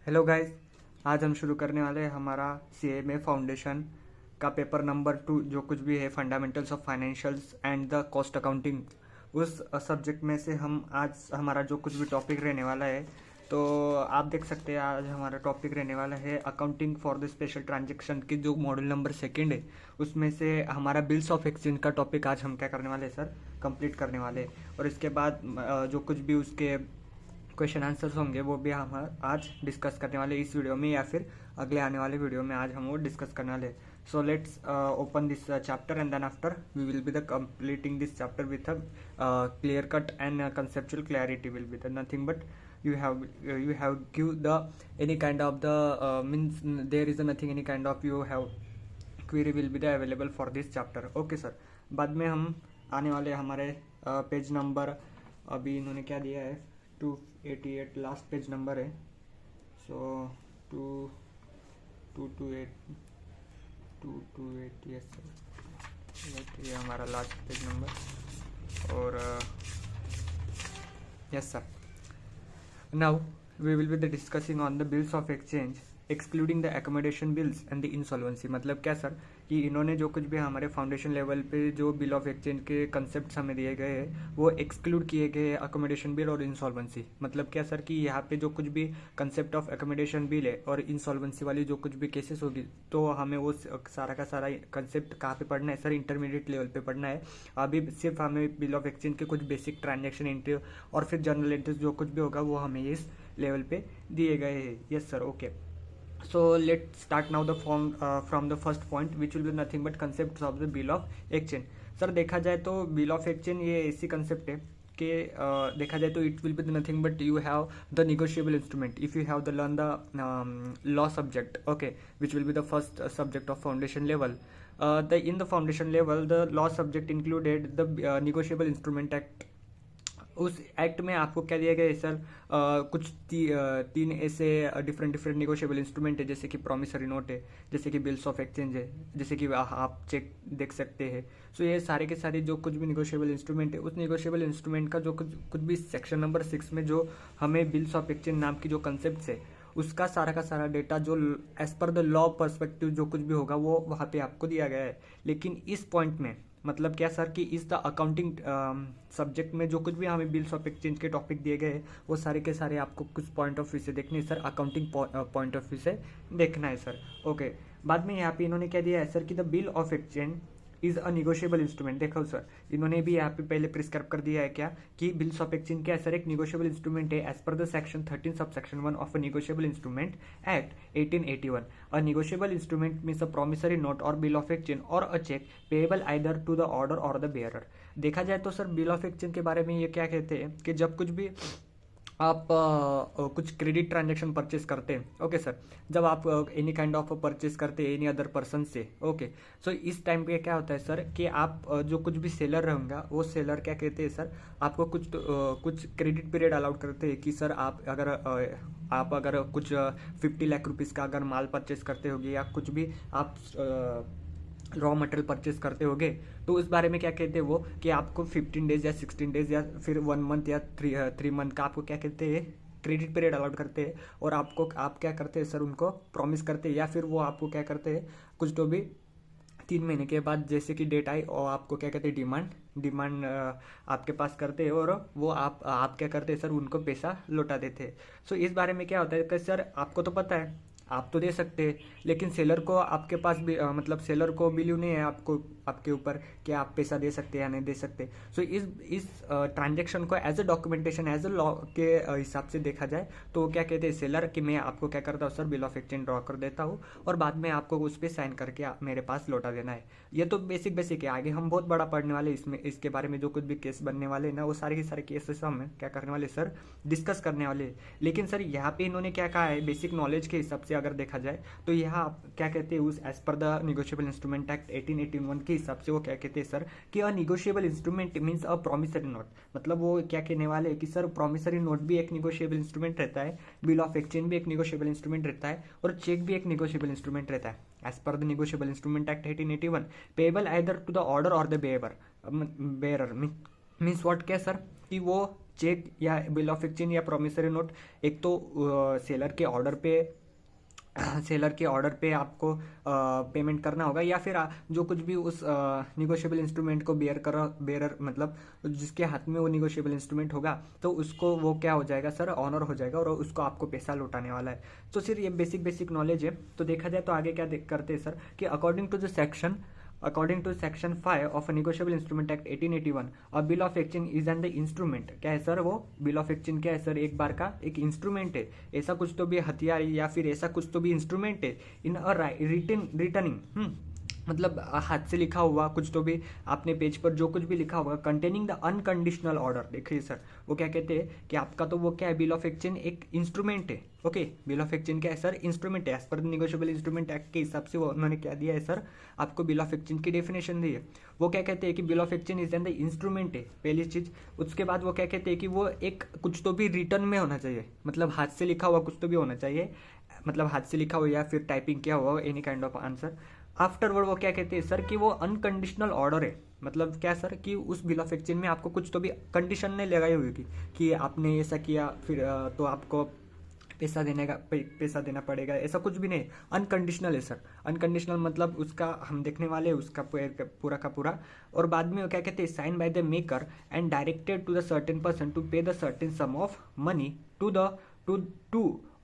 Hello guys. आज हम शुरू करने वाले हैं हमारा सीएमए फाउंडेशन का पेपर नंबर 2, जो कुछ भी है fundamentals of financials and the cost accounting. उस सब्जेक्ट में से हम आज हमारा जो कुछ भी टॉपिक रहने वाला है, तो आप देख सकते हैं आज हमारा टॉपिक रहने वाला है accounting for the special transaction की जो मॉड्यूल नंबर 2 है, उसमें से हमारा बिल्स ऑफ एक्सचेंज का टॉपिक आज हम क्या करने वाले हैं सर, कंप्लीट करने वाले हैं। और इसके बाद जो कुछ भी उसके क्वेश्चन आंसर्स होंगे वो भी हम आज डिस्कस करने वाले इस वीडियो में, या फिर अगले आने वाले वीडियो में आज हम वो डिस्कस करने वाले। So let's open this chapter and then after we will be the completing this chapter with a clear cut and conceptual clarity will be the nothing but you have give the any kind of the means there is nothing any kind of you have query will be the available for this chapter. Okay sir। बाद में हम आने वाले हमारे page number, अभी इन्होंने क्या दिया है 288 लास्ट पेज नंबर है। सो 228 यस सर, ये हमारा लास्ट पेज नंबर। और yes sir, now we will be discussing on the bills of exchange excluding the accommodation bills and the insolvency। मतलब क्या सर कि इन्होंने जो कुछ भी हमारे फाउंडेशन लेवल पे जो बिल ऑफ एक्सचेंज के कंसेप्ट हमें दिए गए हैं वो एक्सक्लूड किए गए हैं अकोमोडेशन बिल और इंसॉल्वेंसी। मतलब क्या सर कि यहाँ पे जो कुछ भी कंसेप्ट ऑफ अकोमोडेशन बिल है और इंसॉल्वेंसी वाली जो कुछ भी केसेस होगी तो हमें वो सारा का सारा कंसेप्ट कहाँ पे पढ़ना है सर, इंटरमीडिएट लेवल पे पढ़ना है। अभी सिर्फ हमें बिल ऑफ एक्सचेंज के कुछ बेसिक ट्रांजेक्शन एंट्री और फिर जर्नल एंट्रीज जो कुछ भी होगा वो हमें इस लेवल पे दिए गए हैं। Yes sir, okay. So let's start now the from the first point which will be nothing but concepts of the bill of exchange। Sir देखा जाए तो बिल ऑफ एक्सचेंज ये ऐसी कंसेप्ट है कि देखा जाए तो it will be nothing but you have the negotiable instrument if you have the learn the law subject, okay, which will be the first subject of foundation level. In the foundation level the law subject included the negotiable instrument act. उस act में आपको क्या दिया गया है sir, कुछ तीन ऐसे डिफरेंट निगोशिएबल इंस्ट्रूमेंट है, जैसे कि प्रॉमिसरी नोट है, जैसे कि बिल्स ऑफ एक्सचेंज है, जैसे कि आप चेक देख सकते हैं। सो ये सारे के सारे जो कुछ भी निगोशिएबल इंस्ट्रूमेंट है उस निगोशिएबल इंस्ट्रूमेंट का जो कुछ भी सेक्शन नंबर 6 में जो हमें बिल्स ऑफ एक्सचेंज नाम की जो कंसेप्ट है उसका सारा का सारा डेटा जो as per the law perspective जो कुछ भी होगा वो वहाँ पे आपको दिया गया है। लेकिन इस पॉइंट में मतलब क्या सर कि इस द अकाउंटिंग सब्जेक्ट में जो कुछ भी हमें बिल्स ऑफ एक्सचेंज के टॉपिक दिए गए वो सारे के सारे आपको कुछ पॉइंट ऑफ व्यू से देखने हैं sir, accounting point of view से देखना है सर, ओके। बाद में यहाँ पे इन्होंने क्या दिया है सर कि the bill of exchange is a negotiable instrument. देखो सर इन्होंने भी यहाँ पे पहले प्रिस्क्राइब कर दिया है क्या कि बिल्स ऑफ एक्सचेंज क्या है सर, एक निगोशिएबल इंस्ट्रूमेंट है एज पर the section 13 sub section 1 of a negotiable instrument act 1881। A negotiable instrument means a promissory note और बिल ऑफ एक्सचेंज और a cheque payable either to the order और the bearer. देखा जाए तो sir bill of exchange के बारे में ये क्या कहते हैं कि जब कुछ भी आप कुछ क्रेडिट ट्रांजेक्शन परचेस करते हैं, ओके सर, जब आप एनी काइंड ऑफ परचेस करते हैं एनी अदर पर्सन से, ओके, सो इस टाइम पे क्या होता है सर कि आप जो कुछ भी सेलर रहेंगे वो सेलर क्या कहते हैं सर, आपको कुछ क्रेडिट पीरियड अलाउड करते हैं कि सर आप अगर कुछ 50 लाख रुपीज़ का अगर माल परचेस करते होगे या कुछ भी आप रॉ मटेरियल परचेस करते होगे तो उस बारे में क्या कहते हैं वो कि आपको 15 डेज या 16 डेज या फिर 1 मंथ या 3 मंथ का आपको क्या कहते हैं क्रेडिट पीरियड अलाउड करते हैं। और आप क्या करते हैं सर, उनको प्रॉमिस करते हैं या फिर वो आपको क्या करते हैं कुछ तो भी 3 महीने के बाद जैसे कि डेट आई और आपको क्या कहते हैं डिमांड आपके पास करते हैं और वो आप क्या करते हैं सर, उनको पैसा लौटा देते हैं। सो इस बारे में क्या होता है कि सर आपको तो पता है आप तो दे सकते हैं, लेकिन सेलर को आपके पास भी मतलब सेलर को बिलीव नहीं है आपके ऊपर कि आप पैसा दे सकते हैं या नहीं दे सकते। सो इस ट्रांजेक्शन को as a documentation as a law के हिसाब से देखा जाए तो क्या कहते हैं सेलर कि मैं आपको क्या करता हूँ sir, bill of exchange draw कर देता हूँ और बाद में आपको उस पर साइन करके मेरे पास लौटा देना है। ये तो बेसिक है, आगे हम बहुत बड़ा पढ़ने वाले इसमें, इसके बारे में जो कुछ भी केस बनने वाले ना वो सारे के सारे केसेस हम क्या करने वाले सर, डिस्कस करने वाले। लेकिन सर यहाँ पे इन्होंने क्या कहा है बेसिक नॉलेज के हिसाब से अगर देखा जाए तो यहाँ आप क्या कहते हैं उस as per the negotiable instrument act 1881 के हिसाब से वो क्या कहते हैं सर कि a negotiable instrument means a promissory note. मतलब वो क्या कहने वाले हैं कि सर प्रॉमिसरी नोट भी एक निगोशिएबल इंस्ट्रूमेंट रहता है, बिल ऑफ एक्सचेंज भी एक निगोशिएबल इंस्ट्रूमेंट रहता है और चेक भी एक निगोशिएबल इंस्ट्रूमेंट रहता है एज पर the negotiable instrument act 1881 payable either to the order और द बेयरर मीन्स व्हाट क्या सर कि वो चेक या बिल ऑफ एक्सचेंज या प्रॉमिसरी नोट, एक तो सेलर के ऑर्डर पे आपको पेमेंट करना होगा, या फिर जो कुछ भी उस निगोशिएबल इंस्ट्रूमेंट को बेरर मतलब जिसके हाथ में वो निगोशिएबल इंस्ट्रूमेंट होगा, तो उसको वो क्या हो जाएगा सर, ऑनर हो जाएगा और उसको आपको पैसा लौटाने वाला है। तो सिर्फ ये बेसिक नॉलेज है। तो देखा जाए तो आगे क्या करते हैं सर कि according to section 5 of negotiable instrument act 1881, a bill of exchange is an the instrument. क्या है सर, वो बिल ऑफ एक्सचेंज क्या है सर, एक बार का एक इंस्ट्रूमेंट है। ऐसा कुछ तो भी हथियार या फिर ऐसा कुछ तो भी इंस्ट्रूमेंट है इन अ रिटर्निंग, मतलब हाथ से लिखा हुआ कुछ तो भी आपने पेज पर जो कुछ भी लिखा होगा, कंटेनिंग द अनकंडीशनल ऑर्डर। देखिए सर वो क्या कहते हैं कि आपका तो वो क्या है, बिल ऑफ एक्सचेंज एक इंस्ट्रूमेंट है। ओके, बिल ऑफ एक्सचेंज क्या है सर, इंस्ट्रूमेंट है। एज पर निगोशिएबल इंस्ट्रूमेंट एक्ट के हिसाब से वो उन्होंने क्या दिया है सर, आपको बिल ऑफ एक्सचेंज की डेफिनेशन दी है। वो क्या कहते हैं कि bill of exchange is an the instrument है, पहली चीज। उसके बाद वो क्या कहते हैं कि वो एक कुछ तो भी रिटर्न में होना चाहिए, मतलब हाथ से लिखा हुआ कुछ तो भी होना चाहिए, मतलब हाथ से लिखा हुआ या फिर टाइपिंग किया हुआ, any kind of answer. Afterward वो क्या कहते हैं सर कि वो अनकंडीशनल ऑर्डर है। मतलब क्या सर कि उस बिल ऑफ एक्सचेंज में आपको कुछ तो भी कंडीशन नहीं लगाई हुई होगी कि आपने ऐसा किया फिर तो आपको पैसा देना पड़ेगा, ऐसा कुछ भी नहीं। अनकंडीशनल है सर। अनकंडीशनल मतलब उसका हम देखने वाले हैं उसका पूरा का पूरा। और बाद में वो क्या कहते हैं, signed by the maker and directed to the certain person to pay the certain sum of money to the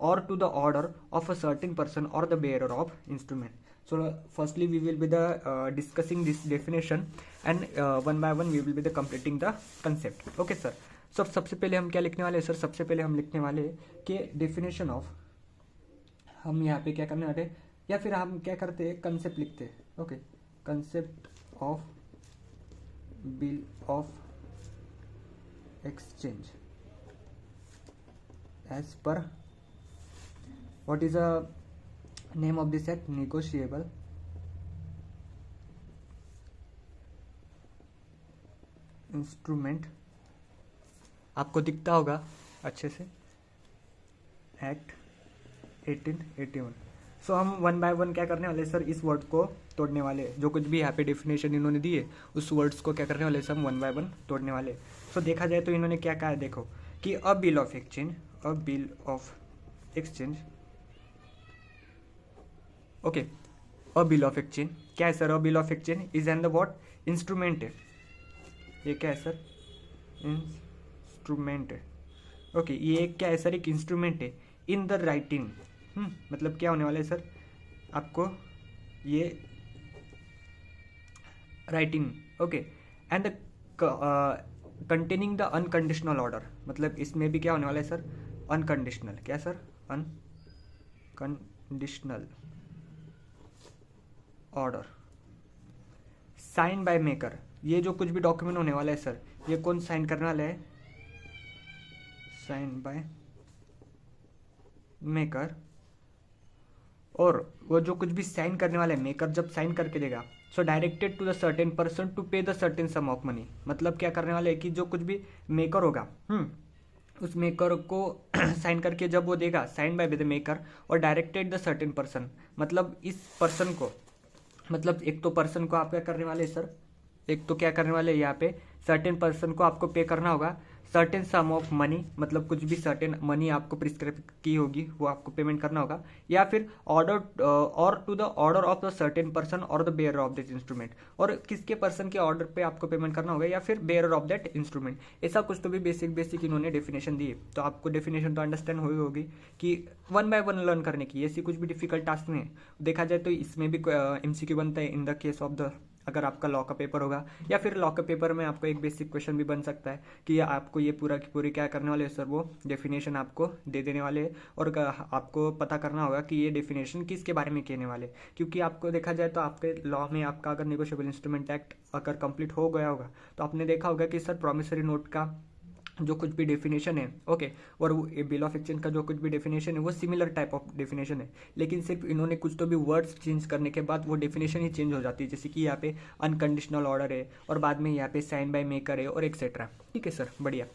order of a certain person और the bearer of instrument. So firstly we will be discussing this definition and one by one we will be completing the concept. Okay sir. So सबसे पहले हम क्या लिखने वाले हैं sir, सबसे पहले हम लिखने वाले हैं कि डेफिनेशन ऑफ, हम यहाँ पे क्या करने वाले हैं या फिर हम क्या करते हैं, कंसेप्ट लिखते हैं। Okay, concept of bill of exchange as पर what is a name of this act, negotiable instrument, आपको दिखता होगा अच्छे से, एक्ट 1881। सो हम वन बाय वन क्या करने वाले सर, इस वर्ड को तोड़ने वाले, जो कुछ भी यहाँ पे डेफिनेशन इन्होंने दी है उस वर्ड्स को क्या करने वाले सर, हम वन बाय वन तोड़ने वाले। सो देखा जाए तो इन्होंने क्या कहा है, देखो कि अ bill of exchange okay, a bill of exchange क्या है sir, a bill of exchange is an the what, instrument है। ये क्या है सर, इंस्ट्रूमेंट है। ओके, ये एक क्या है सर, एक इंस्ट्रूमेंट है इन द राइटिंग। मतलब क्या होने वाला है सर, आपको ये writing. Okay, and the containing the unconditional order, मतलब इसमें भी क्या होने वाला है सर, अनकंडीशनल। क्या sir, unconditional order sign by maker. ये जो कुछ भी डॉक्यूमेंट होने वाला है सर, ये कौन साइन करने वाला है, साइन बाय मेकर। और वो जो कुछ भी साइन करने वाला है मेकर, जब साइन करके देगा, so directed to the certain person to pay the certain sum of money. मतलब क्या करने वाले है कि जो कुछ भी मेकर होगा, उस मेकर को साइन करके जब वो देगा, साइन बाय द मेकर और डायरेक्टेड द सर्टेन पर्सन, मतलब इस पर्सन को, मतलब एक तो पर्सन को आप क्या करने वाले सर, एक तो क्या करने वाले यहाँ पे सर्टेन पर्सन को आपको पे करना होगा सर्टेन सम ऑफ मनी, मतलब कुछ भी सर्टेन मनी आपको प्रिस्क्राइब की होगी वो आपको पेमेंट करना होगा, या फिर ऑर्डर और to the order of the certain person और the bearer of this instrument. और किसके पर्सन के ऑर्डर पे आपको पेमेंट करना होगा या फिर बेयरर ऑफ दैट इंस्ट्रूमेंट। ऐसा कुछ तो भी बेसिक इन्होंने डेफिनेशन दी है। तो आपको डेफिनेशन तो अंडरस्टैंड हुई होगी कि वन बाय वन लर्न करने की ऐसी कुछ भी डिफिकल्ट टास्क नहीं है। देखा जाए तो इसमें भी MCQ बनता है in the case of the, अगर आपका लॉ का पेपर होगा, या फिर लॉ के पेपर में आपको एक बेसिक क्वेश्चन भी बन सकता है कि आपको ये पूरा की पूरी क्या करने वाले हैं सर, वो डेफिनेशन आपको दे देने वाले हैं और आपको पता करना होगा कि ये डेफिनेशन किसके बारे में कहने वाले। क्योंकि आपको देखा जाए तो आपके लॉ में आपका अगर निगोशिएबल इंस्ट्रूमेंट एक्ट अगर कंप्लीट हो गया होगा तो आपने देखा होगा कि सर प्रॉमिसरी नोट का जो कुछ भी डेफिनेशन है, ओके, और वो बिल ऑफ एक्सचेंज का जो कुछ भी डेफिनेशन है वो सिमिलर टाइप ऑफ डेफिनेशन है, लेकिन सिर्फ इन्होंने कुछ तो भी वर्ड्स चेंज करने के बाद वो डेफिनेशन ही चेंज हो जाती है। जैसे कि यहाँ पे अनकंडीशनल ऑर्डर है और बाद में यहाँ पे साइन बाय मेकर है और एक्सेट्रा। ठीक है सर, बढ़िया।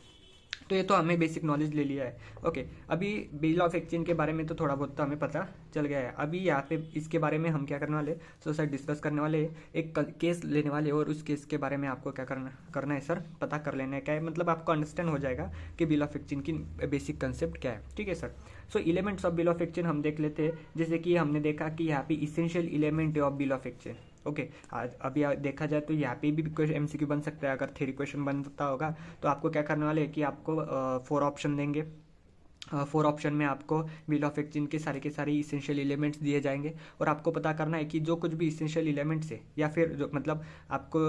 तो ये तो हमें बेसिक नॉलेज ले लिया है। ओके, अभी बिल ऑफ एक्सचेंज के बारे में तो थोड़ा बहुत तो हमें पता चल गया है। अभी यहाँ पे इसके बारे में हम क्या करने वाले, सर डिस्कस करने वाले, एक केस लेने वाले, और उस केस के बारे में आपको क्या करना है सर, पता कर लेना है क्या है, मतलब आपको अंडरस्टैंड हो जाएगा कि बिल ऑफ एक्सचेंज की बेसिक कंसेप्ट क्या है। ठीक है sir. So elements of bill of exchange हम देख लेते हैं। जैसे कि हमने देखा कि यहाँ पे essential element of bill of exchange. Okay, आज अभी देखा जाए तो यहाँ पे भी क्वेश्चन एमसीक्यू बन सकता है। अगर थ्योरी क्वेश्चन बनता होगा तो आपको क्या करने वाले हैं कि आपको 4 ऑप्शन देंगे। 4 ऑप्शन में आपको बिल ऑफ एक्सचेंज के सारे इसेंशियल एलिमेंट्स दिए जाएंगे, और आपको पता करना है कि जो कुछ भी इसेंशियल एलिमेंट्स है, या फिर जो मतलब आपको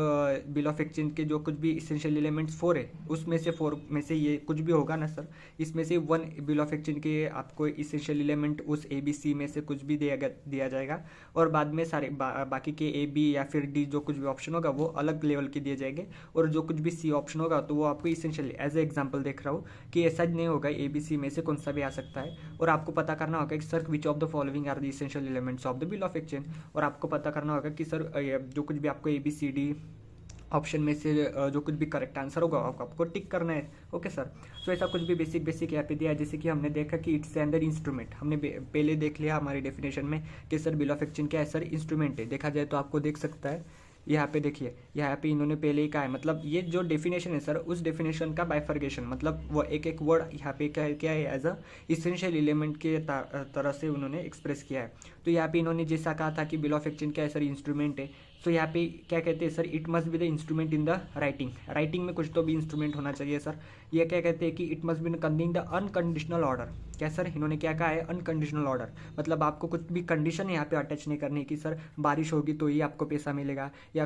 बिल ऑफ एक्सचेंज के जो कुछ भी इसेंशियल एलिमेंट्स 4 है, उसमें से 4 में से ये कुछ भी होगा ना सर, इसमें से 1 बिल ऑफ एक्सचेंज के आपको इसेंशियल एलिमेंट उस ए बी सी में से कुछ भी दिया जाएगा, और बाद में सारे बाकी के ए बी या फिर डी जो कुछ भी ऑप्शन होगा वो अलग लेवल के दिए जाएंगे, और जो कुछ भी सी ऑप्शन होगा तो वो आपको इसेंशियल, एज ए एग्जाम्पल देख रहा हूँ कि ऐसा नहीं होगा, ए बी सी में से कौन सा भी आ सकता है। और आपको पता करना होगा कि sir which of the following are the essential elements of the bill of exchange, और आपको पता करना होगा कि सर जो कुछ भी आपको A B C D option में से जो कुछ भी करेक्ट आंसर होगा आपको टिक करना है। Okay sir. सो ऐसा कुछ भी बेसिक यहाँ पे दिया है। जैसे कि हमने देखा कि इट्स अंडर इंस्ट्रूमेंट, हमने पहले देख लिया हमारी डेफिनेशन में कि सर बिल ऑफ एक्सचेंज क्या है सर, इंस्ट्रूमेंट है। देखा जाए तो आपको देख सकता है यहाँ पे, देखिए यहाँ पे इन्होंने पहले ही कहा है, मतलब ये जो डेफिनेशन है सर, उस डेफिनेशन का बाइफर्गेशन, मतलब वो एक वर्ड यहाँ पे क्या है एज अ इसेंशियल एलिमेंट के तरह से उन्होंने एक्सप्रेस किया है। तो यहाँ पे इन्होंने जैसा कहा था कि बिल ऑफ एक्सचेंज क्या है सर, इंस्ट्रूमेंट है। तो यहाँ पे क्या कहते हैं sir, it must be the instrument in the writing में कुछ तो भी इंस्ट्रूमेंट होना चाहिए सर। ये क्या कहते हैं कि it must be containing the unconditional order. क्या सर, इन्होंने क्या कहा है, अनकंडीशनल ऑर्डर, मतलब आपको कुछ भी कंडीशन यहाँ पे अटैच नहीं करनी कि सर बारिश होगी तो ही आपको पैसा मिलेगा, या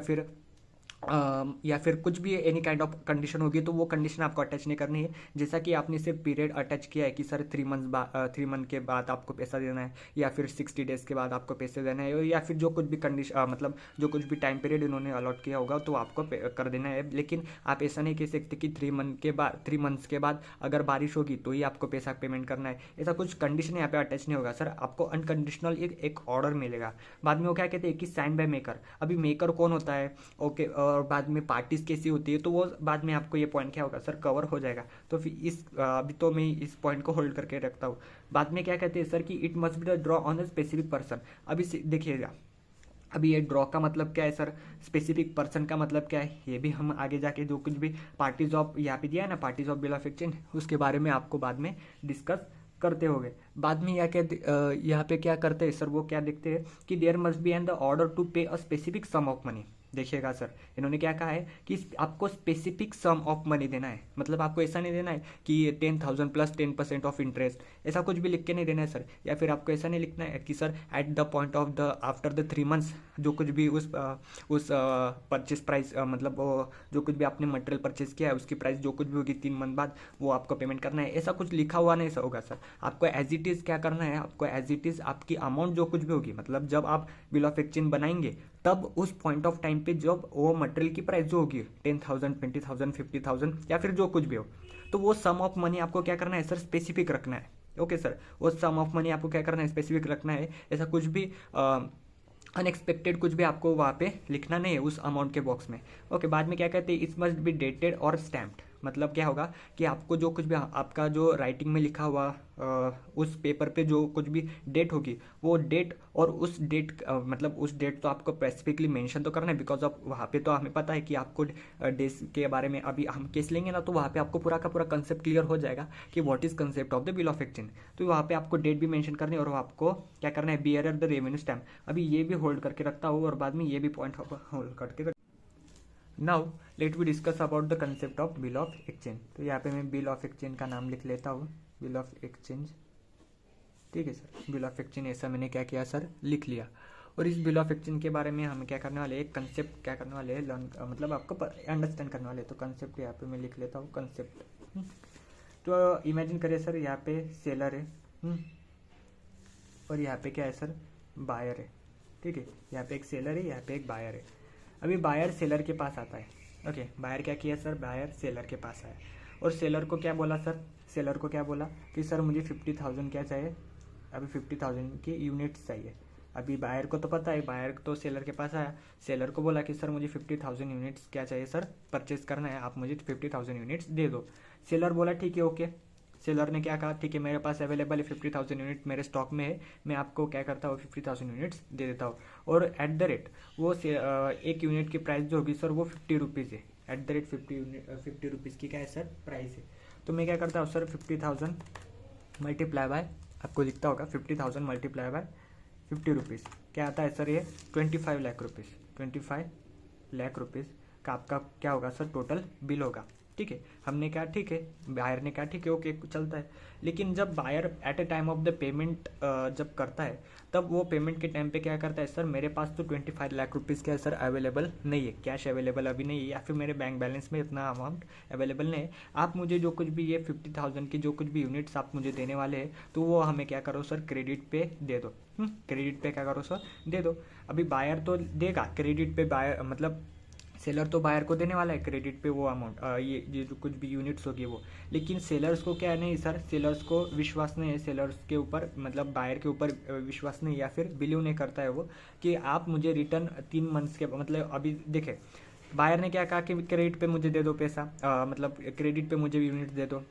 फिर कुछ भी एनी काइंड ऑफ कंडीशन होगी तो वो कंडीशन आपको अटैच नहीं करनी है। जैसा कि आपने सिर्फ पीरियड अटैच किया है कि सर 3 मंथ के बाद आपको पैसा देना है, या फिर 60 डेज के बाद आपको पैसे देना है, या फिर जो कुछ भी कंडीशन मतलब जो कुछ भी टाइम पीरियड इन्होंने अलॉट किया होगा तो आपको कर देना है। लेकिन आप ऐसा नहीं कह सकते कि 3 मंथ्स के बाद अगर बारिश होगी तो ही आपको पैसा पेमेंट करना है। ऐसा कुछ कंडीशन यहाँ पे अटैच नहीं होगा सर, आपको अनकंडीशनल एक ऑर्डर मिलेगा। बाद में वो क्या कहते हैं कि साइन बाय मेकर। अभी मेकर कौन होता है, ओके, और बाद में पार्टीज कैसी होती है, तो वो बाद में आपको ये पॉइंट क्या होगा सर, कवर हो जाएगा। तो फिर अभी तो मैं इस पॉइंट को होल्ड करके रखता हूँ। बाद में क्या कहते हैं सर कि it must be the draw on a specific person. अभी देखिएगा, अभी ये ड्रॉ का मतलब क्या है सर, स्पेसिफिक पर्सन का मतलब क्या है, ये भी हम आगे जाके जो कुछ भी पार्टीज ऑफ यहाँ पे दिया है ना, parties of bill of exchange, उसके बारे में आपको बाद में डिस्कस करते होंगे। बाद में यहाँ पे क्या करते हैं सर, वो क्या देखते हैं कि there must be an the order to pay a specific sum of money. देखिएगा सर, इन्होंने क्या कहा है कि आपको स्पेसिफिक सम ऑफ मनी देना है, मतलब आपको ऐसा नहीं देना है कि 10,000 प्लस 10% ऑफ इंटरेस्ट, ऐसा कुछ भी लिख के नहीं देना है सर। या फिर आपको ऐसा नहीं लिखना है कि sir at the point of the after the 3 months जो कुछ भी उस परचेज प्राइस, मतलब जो कुछ भी आपने मटेरियल परचेज किया है उसकी प्राइस जो कुछ भी होगी 3 मंथ बाद वो आपको पेमेंट करना है। ऐसा कुछ लिखा हुआ नहीं होगा सर, आपको एज इट इज़ क्या करना है, आपको एज इट इज़ आपकी अमाउंट जो कुछ भी होगी, मतलब जब आप बिल ऑफ एक्सचेंज बनाएंगे तब उस पॉइंट ऑफ टाइम पे जब वो मटेरियल की प्राइस जो होगी 10,000 20,000 50,000 या फिर जो कुछ भी हो, तो वो सम ऑफ मनी आपको क्या करना है सर, स्पेसिफिक रखना है। ओके सर, वो सम ऑफ मनी आपको क्या करना है, स्पेसिफिक रखना है। ऐसा कुछ भी अनएक्सपेक्टेड कुछ भी आपको वहाँ पे लिखना नहीं है उस अमाउंट के बॉक्स में। ओके, बाद में क्या कहते हैं, इट्स मस्ट बी डेटेड और स्टैम्प्ड। मतलब क्या होगा कि आपको जो कुछ भी आपका जो राइटिंग में लिखा हुआ उस पेपर पे जो कुछ भी डेट होगी वो डेट, और उस डेट मतलब उस डेट तो आपको स्पेसिफिकली मेंशन तो करना है, बिकॉज ऑफ वहाँ पे तो हमें पता है कि आपको डेज के बारे में अभी हम केस लेंगे ना, तो वहाँ पे आपको पूरा का पूरा कंसेप्ट क्लियर हो जाएगा कि what is concept of the bill of exchange. तो वहाँ पे आपको डेट भी मेंशन करनी है, और आपको क्या करना है, बियरर द रेवेन्यू स्टैम्प। अभी ये भी होल्ड करके रखता हूँ, और बाद में ये भी पॉइंट होल्ड करके। Now let we discuss about the concept of bill of exchange. तो यहाँ पे मैं बिल ऑफ एक्सचेंज का नाम लिख लेता हूँ, बिल ऑफ एक्सचेंज। ठीक है सर, बिल ऑफ एक्सचेंज ऐसा मैंने क्या किया सर, लिख लिया। और इस बिल ऑफ एक्सचेंज के बारे में हम क्या करने वाले, एक कंसेप्ट क्या करने वाले हैं, लर्न मतलब आपको अंडरस्टैंड करने वाले। तो कंसेप्ट यहाँ पे मैं लिख लेता हूँ, कंसेप्ट। तो इमेजिन करिए सर, यहाँ पे सेलर है, और यहाँ पे क्या है सर, बायर है। ठीक है, यहाँ पे एक सेलर है, यहाँ पे एक बायर है। अभी बायर सेलर के पास आता है। ओके, बायर क्या किया सर, बायर सेलर के पास आया, और सेलर को क्या बोला सर, सेलर को क्या बोला कि सर मुझे 50,000 क्या चाहिए, अभी 50,000 की यूनिट्स चाहिए। अभी बायर को तो पता है, बायर तो सेलर के पास आया, सेलर को बोला कि सर मुझे 50,000 यूनिट्स क्या चाहिए सर, परचेज करना है, आप मुझे 50,000 यूनिट्स दे दो। सेलर बोला ठीक है ओके। सेलर ने क्या कहा, ठीक है मेरे पास अवेलेबल है 50,000 यूनिट मेरे स्टॉक में है, मैं आपको क्या करता हूँ 50,000 यूनिट्स दे देता हूँ। और एट द रेट वो एक यूनिट की प्राइस जो होगी सर वो 50 रुपीज़ है। एट द रेट 50 रुपीज़ की क्या है सर प्राइस है। तो मैं क्या करता हूँ सर 50,000 मल्टीप्लाई बाय, आपको दिखता होगा 50,000 मल्टीप्लाई बाय 50 रुपीज़ क्या आता है सर, ये 25 लाख रुपीज़। 25 लाख रुपीज़ का आपका क्या होगा सर टोटल बिल होगा। ठीक है, हमने क्या ठीक है, बायर ने क्या ठीक है ओके चलता है। लेकिन जब buyer at a time of the payment जब करता है, तब वो पेमेंट के टाइम पे क्या करता है सर, मेरे पास तो 25 लाख रुपीज़ क्या है सर अवेलेबल नहीं है, कैश अवेलेबल अभी नहीं है, या फिर मेरे बैंक बैलेंस में इतना अमाउंट अवेलेबल नहीं है। आप मुझे जो कुछ भी ये 50,000 की जो कुछ भी यूनिट्स आप मुझे देने वाले हैं, तो वो हमें क्या करो सर क्रेडिट पे दे दो। क्रेडिट पे क्या करो सर दे दो। अभी बायर तो देगा क्रेडिट पे, बायर मतलब सेलर तो बायर को देने वाला है क्रेडिट पे वो अमाउंट, ये जो कुछ भी यूनिट्स होगी वो। लेकिन सेलर्स को क्या नहीं सर, सेलर्स को विश्वास नहीं है, सेलर्स के ऊपर मतलब बायर के ऊपर विश्वास नहीं, या फिर बिलीव नहीं करता है वो कि आप मुझे रिटर्न 3 मंथ्स के मतलब अभी देखे बायर ने क्या कहा कि क्रेडिट पे मुझे दे दो पैसा, मतलब क्रेडिट पे मुझे यूनिट दे दो।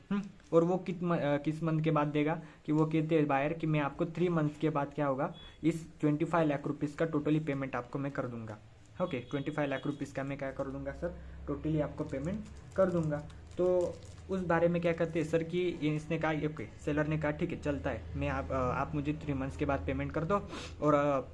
और वो किस मंथ के बाद देगा, कि वो कहते हैं बायर कि मैं आपको 3 मंथ्स के बाद क्या होगा, इस 25 लाख रुपीज़ का टोटली पेमेंट आपको मैं कर दूंगा। ओके 25 लाख रुपीज़ का मैं क्या कर दूंगा सर टोटली आपको पेमेंट कर दूंगा। तो उस बारे में क्या कहते हैं सर कि इसने कहा ओके, सेलर ने कहा ठीक है चलता है, मैं आप मुझे 3 मंथ्स के बाद पेमेंट कर दो और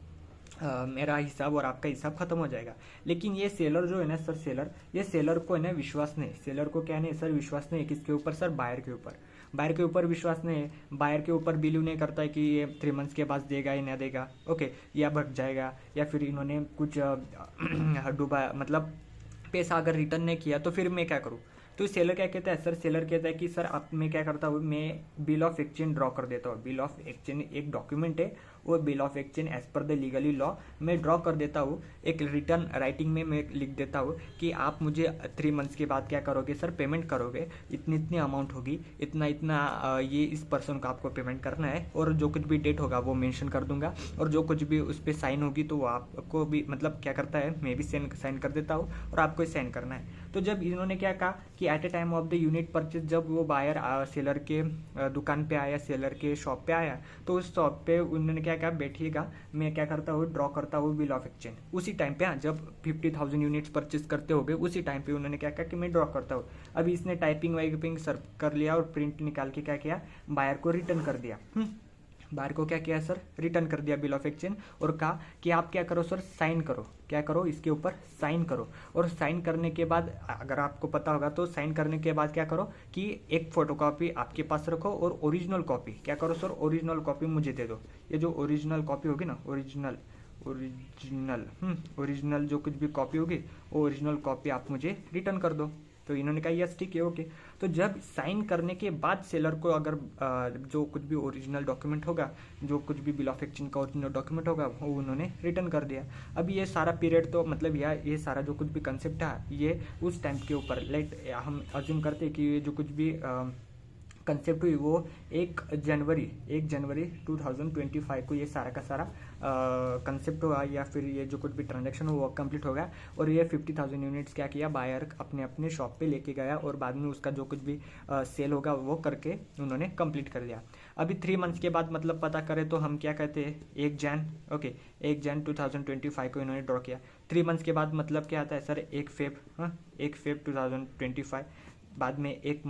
मेरा हिसाब और आपका हिसाब खत्म हो जाएगा। लेकिन ये सेलर जो है ना सर, सेलर ये सेलर को है ना विश्वास नहीं, सेलर को क्या नहीं सर विश्वास नहीं है, किसके ऊपर सर बायर के ऊपर। बायर के ऊपर विश्वास नहीं है, बायर के ऊपर बिलीव नहीं करता है कि ये 3 मंथ्स के बाद देगा या ना देगा। ओके, या भग जाएगा, या फिर इन्होंने कुछ डूबा मतलब पैसा अगर रिटर्न नहीं किया तो फिर मैं क्या करूँ। तो सेलर क्या कहता है सर, सेलर कहता है कि सर अब मैं क्या करता हूँ, मैं बिल ऑफ एक्सचेंज ड्रॉ कर देता हूँ। बिल ऑफ एक्सचेंज एक डॉक्यूमेंट है, वो बिल ऑफ एक्सचेंज एज पर द लीगली लॉ मैं ड्रॉ कर देता हूँ। एक रिटर्न राइटिंग में मैं लिख देता हूँ कि आप मुझे 3 मंथ्स के बाद क्या करोगे सर पेमेंट करोगे, इतनी इतनी अमाउंट होगी, इतना इतना ये इस पर्सन को आपको पेमेंट करना है, और जो कुछ भी डेट होगा वो मेंशन कर दूंगा, और जो कुछ भी उस पर साइन होगी तो वो आपको भी मतलब क्या करता है, मैं भी साइन कर देता हूँ और आपको साइन करना है। तो जब इन्होंने क्या कहा कि at a time of the unit purchase, जब वो बायर सेलर के दुकान पे आया, सेलर के शॉप पे आया, तो उस शॉप पे उन्होंने क्या कहा, बैठिएगा मैं क्या करता हूँ ड्रॉ करता हूँ बिल ऑफ एक्सचेंज। उसी टाइम पे जब 50,000 यूनिट्स परचेज करते हो गए, उसी टाइम पे उन्होंने क्या कहा कि मैं ड्रॉ करता हूँ। अभी इसने टाइपिंग वाइपिंग सर कर लिया और प्रिंट निकाल के क्या किया, बायर को रिटर्न कर दिया। बायर को क्या किया सर, रिटर्न कर दिया बिल ऑफ एक्सचेंज, और कहा कि आप क्या करो सर, साइन करो, क्या करो इसके ऊपर साइन करो। और साइन करने के बाद अगर आपको पता होगा तो साइन करने के बाद क्या करो कि एक फोटोकॉपी आपके पास रखो, और ओरिजिनल कॉपी क्या करो सर, ओरिजिनल कॉपी मुझे दे दो। ये जो ओरिजिनल कॉपी होगी ना, ओरिजिनल जो कुछ भी कॉपी होगी, वो ओरिजिनल कॉपी आप मुझे रिटर्न कर दो। तो इन्होंने कहा यस ठीक है ओके। तो जब साइन करने के बाद सेलर को अगर जो कुछ भी ओरिजिनल डॉक्यूमेंट होगा, जो कुछ भी बिल ऑफ एक्सचेंज का ओरिजिनल डॉक्यूमेंट होगा, वो उन्होंने रिटर्न कर दिया। अब ये सारा पीरियड तो मतलब ये सारा जो कुछ भी कंसेप्ट है, ये उस टाइम के ऊपर हम अज्यूम करते हैं कि ये जो कुछ भी कंसेप्ट हुई वो 1 जनवरी 2025 को ये सारा का सारा कंसेप्ट होगा, या फिर ये जो कुछ भी ट्रांजैक्शन हो वो कंप्लीट होगा। और ये 50,000 यूनिट्स क्या किया, बायर अपने अपने शॉप पे लेके गया, और बाद में उसका जो कुछ भी सेल होगा वो करके उन्होंने कंप्लीट कर दिया। अभी 3 मंथ्स के बाद मतलब पता करें तो हम क्या कहते हैं, 1 जन 2025 को इन्होंने ड्रॉ किया। 3 मंथ्स के बाद मतलब क्या आता है सर, 1 फेब 2025, बाद में 1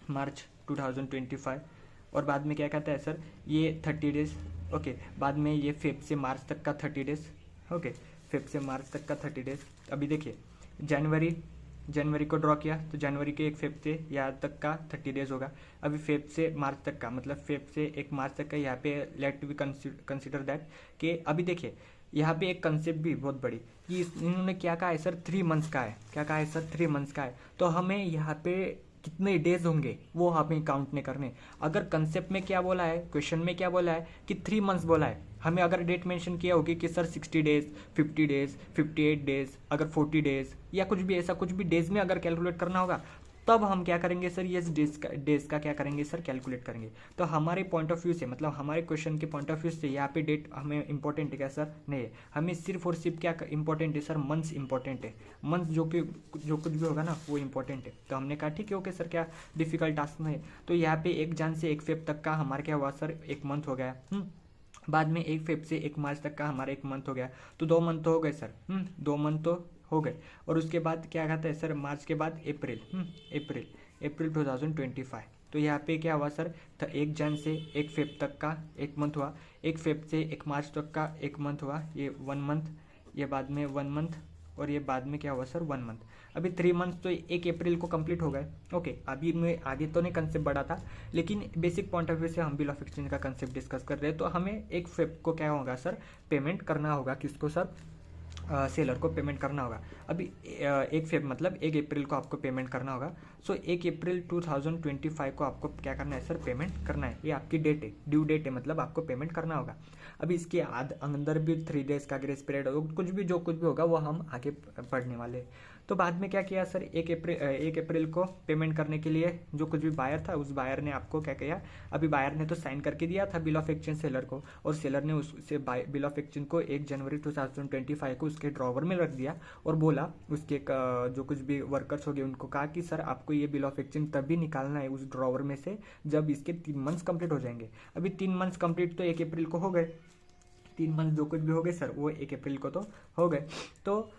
मार्च 2025, और बाद में क्या कहता है सर, ये 30 डेज। ओके, बाद में ये फेब से मार्च तक का 30 डेज। ओके, फेब से मार्च तक का 30 डेज। अभी देखिए जनवरी को ड्रॉ किया, तो जनवरी के 1 फेब से यहाँ तक का 30 डेज होगा। अभी फेब से मार्च तक का मतलब फेब से 1 मार्च तक का, यहाँ पे लेट वी कंसिडर दैट कि अभी देखिए यहाँ पे एक कंसेप्ट भी बहुत बड़ी कि इन्होंने क्या कहा है सर, 3 मंथ्स का है। क्या कहा है सर, 3 मंथ्स का है। तो हमें यहाँ पे कितने डेज होंगे वो हमें काउंट नहीं करने। अगर कंसेप्ट में क्या बोला है, क्वेश्चन में क्या बोला है कि 3 मंथ्स बोला है, हमें अगर डेट मेंशन किया होगी कि सर 60 डेज 50 डेज 58 डेज, अगर 40 डेज या कुछ भी ऐसा कुछ भी डेज में अगर कैलकुलेट करना होगा, तब हम क्या करेंगे सर, ये डेज का क्या करेंगे सर, कैलकुलेट करेंगे। तो हमारे पॉइंट ऑफ व्यू से, मतलब हमारे क्वेश्चन के पॉइंट ऑफ व्यू से यहाँ पे डेट हमें इंपॉर्टेंट है क्या सर, नहीं है। हमें सिर्फ और सिर्फ क्या इंपॉर्टेंट है सर, मंथ्स इंपॉर्टेंट है। मंथ जो कुछ भी होगा ना वो इंपॉर्टेंट है। तो हमने कहा ठीक है ओके सर, क्या डिफिकल्ट टास्क नहीं है। तो यहाँ पे 1 जन से 1 फेब तक का हमारा क्या हुआ सर, 1 मंथ हो गया। बाद में 1 फेब से 1 मार्च तक का हमारा 1 मंथ हो गया। तो 2 मंथ तो हो गए सर, 2 मंथ तो हो गए। और उसके बाद क्या कहता है सर, मार्च के बाद अप्रैल 2025। तो यहाँ पे क्या हुआ सर, 1 जन से 1 फेब तक का 1 मंथ हुआ, 1 फेब से 1 मार्च तक का 1 मंथ हुआ, ये 1 मंथ, ये बाद में 1 मंथ, और ये बाद में क्या हुआ सर, 1 मंथ। अभी 3 मंथ तो 1 अप्रैल को कंप्लीट हो गए। ओके, अभी मैं आगे तो नहीं कंसेप्ट बढ़ा था, लेकिन बेसिक पॉइंट ऑफ व्यू से हम बिल ऑफ एक्सचेंज का कंसेप्ट डिस्कस कर रहे हैं। तो हमें 1 फेब को क्या होगा सर, पेमेंट करना होगा, किसको सर, सेलर को पेमेंट करना होगा। अभी 1 फेब मतलब 1 अप्रैल को आपको पेमेंट करना होगा। सो 1 अप्रैल 2025 को आपको क्या करना है सर, पेमेंट करना है। ये आपकी डेट है, ड्यू डेट है, मतलब आपको पेमेंट करना होगा। अभी इसके अंदर भी 3 डेज का ग्रेस पीरियड होगा, कुछ भी होगा वो हम आगे पढ़ने वाले हैं। तो बाद में क्या किया सर, 1 अप्रैल को पेमेंट करने के लिए जो कुछ भी बायर था, उस बायर ने आपको क्या किया, अभी बायर ने तो साइन करके दिया था बिल ऑफ एक्सचेंज सेलर को, और सेलर ने उससे बिल ऑफ एक्सचेंज को 1 जनवरी 2025 को उसके ड्रॉवर में रख दिया, और बोला उसके जो कुछ भी वर्कर्स हो गए उनको कहा कि सर आपको ये बिल ऑफ एक्सचेंज तभी निकालना है उस ड्रॉवर में से जब इसके 3 मंथ्स कंप्लीट हो जाएंगे। अभी 3 मंथ्स कंप्लीट तो 1 अप्रैल को हो गए, 3 मंथ जो कुछ भी हो गए सर वो 1 अप्रैल को तो हो गए। तो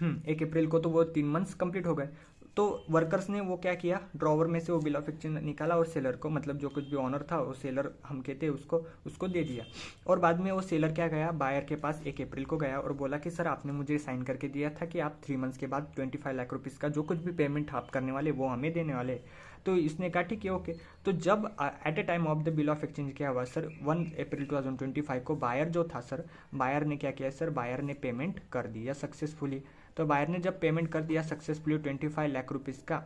1 अप्रैल को तो वो 3 मंथ्स कंप्लीट हो गए। तो वर्कर्स ने वो क्या किया, ड्रॉवर में से वो बिल ऑफ एक्सचेंज निकाला और सेलर को, मतलब जो कुछ भी ऑनर था वो सेलर हम कहते हैं उसको दे दिया। और बाद में वो सेलर क्या गया, बायर के पास 1 अप्रैल को गया और बोला कि सर आपने मुझे साइन करके दिया था कि आप 3 मंथ्स के बाद 25 लाख रुपीज़ का जो कुछ भी पेमेंट आप करने वाले वो हमें देने वाले। तो इसने कहा ठीक है ओके। तो जब at a time of the bill of exchange क्या हुआ सर, 1 अप्रैल 2025 को बायर जो था सर, बायर ने क्या किया सर, बायर ने पेमेंट कर दिया सक्सेसफुली। तो बायर ने जब पेमेंट कर दिया सक्सेसफुली 25 लाख रुपीज़ का,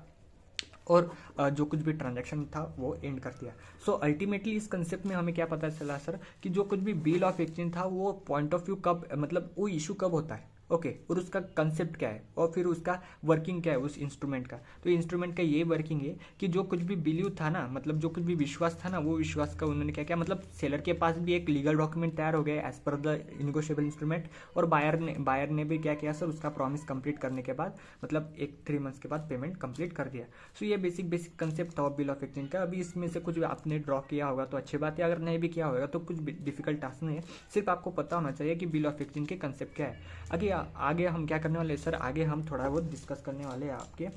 और जो कुछ भी ट्रांजैक्शन था वो एंड कर दिया। सो अल्टीमेटली इस कंसेप्ट में हमें क्या पता चला सर, कि जो कुछ भी बिल ऑफ एक्सचेंज था वो पॉइंट ऑफ व्यू कब, मतलब वो इशू कब होता है, ओके, और उसका कंसेप्ट क्या है, और फिर उसका वर्किंग क्या है उस इंस्ट्रूमेंट का। तो इंस्ट्रूमेंट का ये वर्किंग है कि जो कुछ भी बिलीव था ना, मतलब जो कुछ भी विश्वास था ना, वो विश्वास का उन्होंने क्या किया, मतलब सेलर के पास भी एक लीगल डॉक्यूमेंट तैयार हो गया एज पर द निगोशिएबल इंस्ट्रूमेंट, और बायर ने भी क्या किया सर, उसका प्रॉमिस कंप्लीट करने के बाद, मतलब 3 मंथ्स के बाद पेमेंट कंप्लीट कर दिया। सो ये बेसिक कंसेप्ट था बिल ऑफ एक्सचेंज का। अभी इसमें से कुछ आपने ड्रॉ किया होगा तो अच्छी बात है, अगर नहीं भी किया होगा तो कुछ डिफिकल्ट टास्क नहीं है, सिर्फ आपको पता होना चाहिए कि बिल ऑफ एक्सचेंज के कंसेप्ट क्या है। आगे हम क्या करने वाले सर, आगे हम थोड़ा बहुत डिस्कस करने वाले हैं आपके।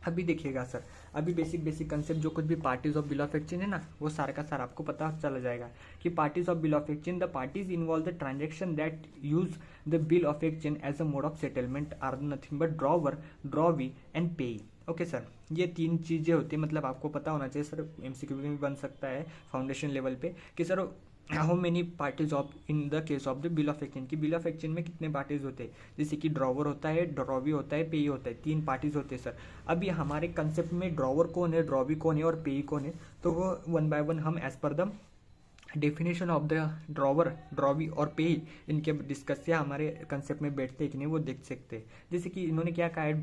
अभी देखिएगा सर, अभी बेसिक कंसेप्ट जो कुछ भी parties of bill of exchange है ना, वो सारा का सारा आपको पता चला जाएगा कि parties of bill of exchange, the parties involve the transaction that use the bill of exchange as a mode of settlement are nothing but drawer, drawee and payee. Okay sir, ये 3 चीजें होती है, मतलब आपको पता होना चाहिए सर, एमसीक्यू भी बन सकता है फाउंडेशन लेवल पे कि sir how many parties of in the case of the bill of exchange, की बिल ऑफ एक्सचेंज में कितने पार्टीज होते हैं, जैसे कि ड्रॉवर होता है, ड्रॉवी होता है, पेई होता है, 3 पार्टीज होते हैं सर। अभी हमारे कंसेप्ट में ड्रॉवर कौन है, ड्रॉवी कौन है और पेई कौन है, तो वो 1 बाय 1 हम एज पर the definition of the drawer, drawee और पेई इनके डिस्कस से हमारे कंसेप्ट में बैठते हैं कि नहीं वो देख सकते हैं। जैसे कि इन्होंने क्या कहा है,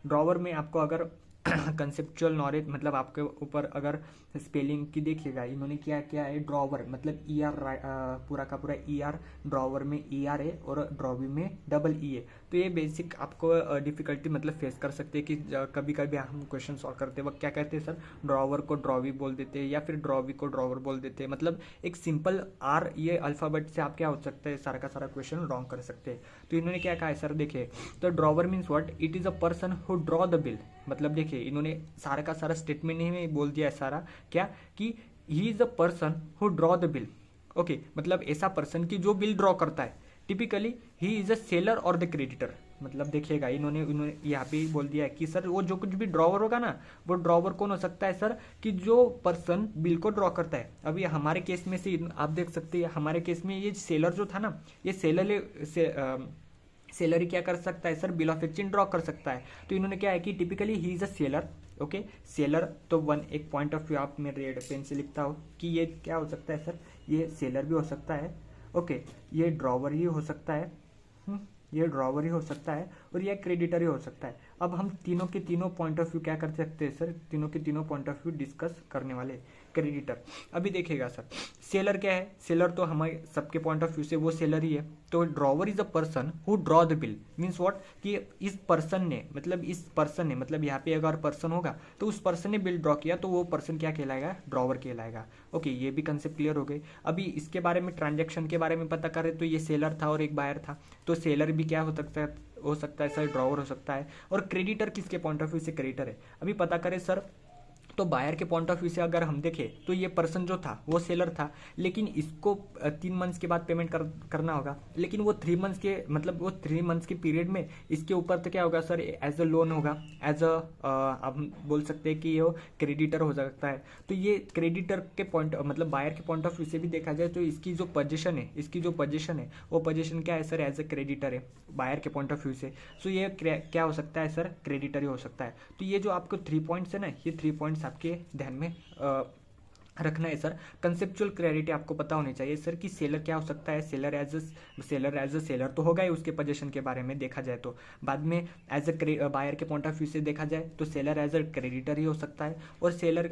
ड्रॉवर में आपको अगर कंसेप्चुअल नॉलेज, मतलब आपके ऊपर अगर स्पेलिंग की देखिएगा, इन्होंने क्या क्या है, ड्रॉवर मतलब ER, पूरा का पूरा ER, ड्रॉवर में ER है और ड्रॉवी में डबल E है। तो ये बेसिक आपको डिफिकल्टी मतलब फेस कर सकते हैं कि कभी कभी हम क्वेश्चन सॉल्व करते वक्त क्या कहते हैं सर, ड्रॉवर को ड्रॉवी बोल देते हैं या फिर ड्रॉवी को ड्रॉवर बोल देते हैं, मतलब एक सिंपल R ये अल्फाबेट से आप क्या हो सकता है, सारा का सारा क्वेश्चन रॉन्ग कर सकते हैं। तो इन्होंने क्या कहा है सर, देखिए, तो drawer means what, it is a person who draw the bill, मतलब देखिए इन्होंने सारा का सारा स्टेटमेंट ही में बोल दिया है सारा, क्या कि he is a person who draw the bill. Okay, मतलब ऐसा पर्सन की जो बिल ड्रॉ करता है, typically he is a seller और द क्रेडिटर। मतलब देखिएगा इन्होंने यहाँ पे बोल दिया है कि सर वो जो कुछ भी ड्रॉवर होगा ना, वो ड्रॉवर कौन हो सकता है सर, कि जो पर्सन बिल को ड्रॉ करता है। अभी हमारे केस में से आप देख सकते हैं, हमारे केस में ये सेलर जो था ना, ये सेलर ही क्या कर सकता है sir, bill of exchange draw कर सकता है। तो इन्होंने क्या है कि typically he is a seller, okay, seller. तो एक पॉइंट ऑफ व्यू आप मैं रेड पेन से लिखता हूँ कि ये क्या हो सकता है सर, ये सेलर भी हो सकता है, ओके, ये ड्रॉवर ही हो सकता है, ये ड्रॉवर ही हो सकता है और ये क्रेडिटर ही हो सकता है। अब हम तीनों के तीनों पॉइंट ऑफ व्यू क्या कर सकते हैं सर, तीनों के तीनों पॉइंट ऑफ व्यू डिस्कस करने वाले। क्रेडिटर, अभी देखिएगा सर, सेलर क्या है, सेलर तो हमारे सबके पॉइंट ऑफ व्यू से वो सेलर ही है। तो drawer is a person who draw the bill, means what, कि इस पर्सन ने मतलब यहाँ पे अगर पर्सन होगा तो उस पर्सन ने बिल ड्रॉ किया तो वो पर्सन क्या कहलाएगा, ड्रॉवर कहलाएगा। ओके, ये भी कंसेप्ट क्लियर हो गई। अभी इसके बारे में, ट्रांजेक्शन के बारे में पता करें तो ये सेलर था और एक बायर था, तो सेलर भी क्या हो सकता है सर, ड्रॉवर हो सकता है। और क्रेडिटर किसके पॉइंट ऑफ व्यू से क्रेडिटर है, अभी पता करें सर। तो बायर के पॉइंट ऑफ व्यू से अगर हम देखें तो ये पर्सन जो था वो सेलर था, लेकिन इसको 3 मंथ्स के बाद पेमेंट करना होगा, लेकिन वो 3 मंथ्स के मतलब वो 3 मंथ्स के पीरियड में इसके ऊपर तो क्या होगा सर, एज अ लोन होगा, एज अ हम बोल सकते हैं कि ये क्रेडिटर हो सकता है। तो ये क्रेडिटर के पॉइंट मतलब बायर के पॉइंट ऑफ व्यू से भी देखा जाए तो इसकी जो पोजीशन है वो पोजीशन क्या है सर, एज अ क्रेडिटर है बायर के पॉइंट ऑफ व्यू से। सो ये क्या हो सकता है सर, क्रेडिटर ही हो सकता है। तो ये जो आपको 3 पॉइंट्स है ना, ये 3 पॉइंट्स आपके ध्यान में रखना है सर। कंसेप्चुअल क्लैरिटी आपको पता होनी चाहिए सर कि सेलर क्या हो सकता है, सेलर एज अ सेलर तो होगा ही उसके पोजीशन के बारे में देखा जाए तो। बाद में एज अ बायर के पॉइंट ऑफ व्यू से देखा जाए तो सेलर एज अ क्रेडिटर ही हो सकता है, और seller